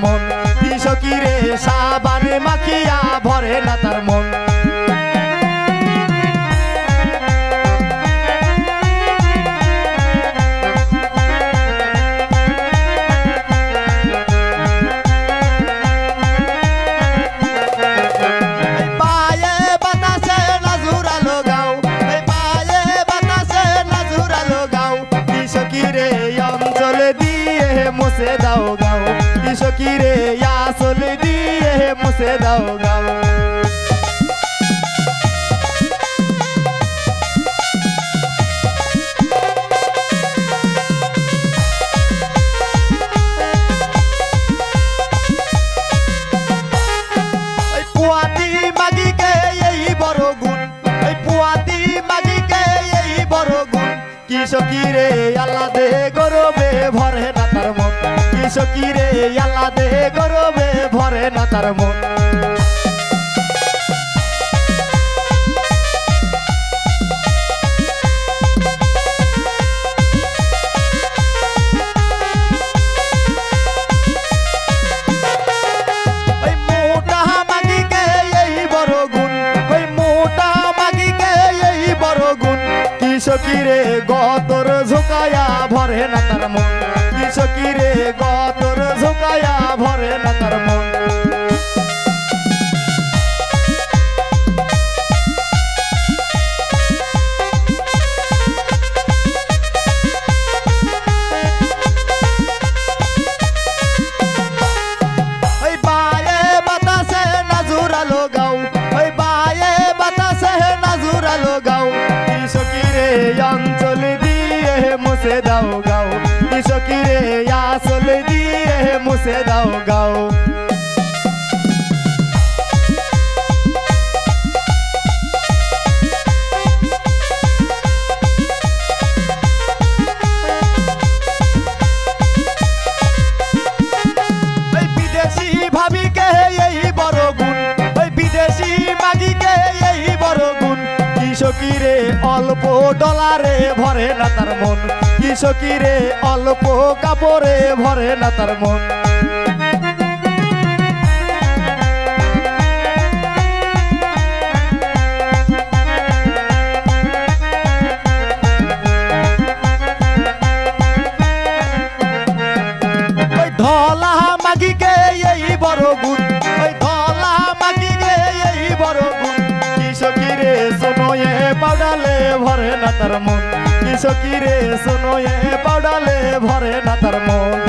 মন কৃষকিরে সাবানে মাখিয়া ভরে না তার মন মুছে দাও গাও কৃষকিরে আসল দিয়ে মুছে দাও গাও পুয়াতি মাগিকে এই বড় গুণ পুয়াতি মাগিকে এই বড় গুণ কৃষকিরে আল্লাহ দে গরবে ভরে না তার মন কৃষকিরে আল্লাহ দে গরবে ভরে না তার মন মোটা মাগিকে এই বড় গুণ মোটা মাগিকে এই বড় গুণ কৃষকিরে গতর ঝুকায়া ভরে না তার মন কৃষকিরে গতর ঝুকায়া ভরে না তার মন ওই বায়ে বাতাসে নাজুরালো গাও ওই বায়ে বাতাসে নাজুরালো গাও কৃষকিরে অঞ্চল দিয়ে মুছে দাও গাও কৃষকিরে আসল দিয়ে মুছে দাও গাও বিদেশি ভাবিকে এই বড় গুণ বিদেশি মাগিকে এই বড় গুণ কৃষকিরে অল্প ডলারে ভরে না তার মন কৃষকিরে অল্প কাপড়ে ভরে না তার মন ধলা মাগিকে এই বড় গুণ ধলা মাগিকে এই বড় গুণ কৃষকিরে সোনয়ে পাউডালে ভরে না তার মন কৃষকিরে সোনয়ে পাউডালে ভরে না তার মন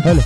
Hello.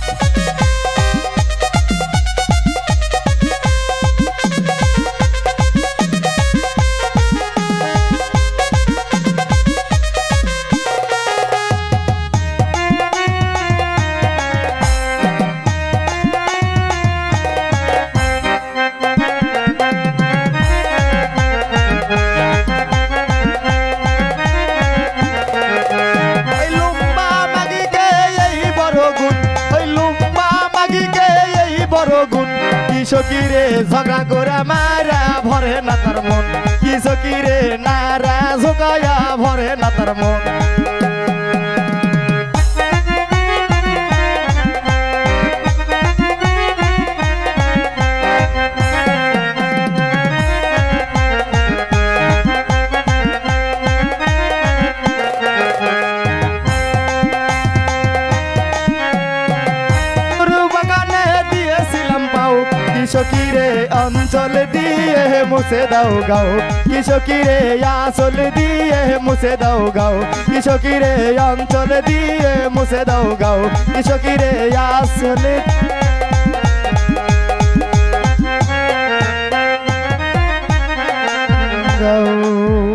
কৃষকিরে ঝগড়া করে মারা ভরে না তার মন কৃষকিরে নারা ঝোকায়া ভরে না তার মন কৃষকিরে অঞ্চল দিয়ে মুছে দাও গাও কৃষকিরে আসল দিয়ে মুছে দাও গাও কৃষকিরে অঞ্চল দিয়ে মুছে দাও গাও কৃষকিরে আসল গাও।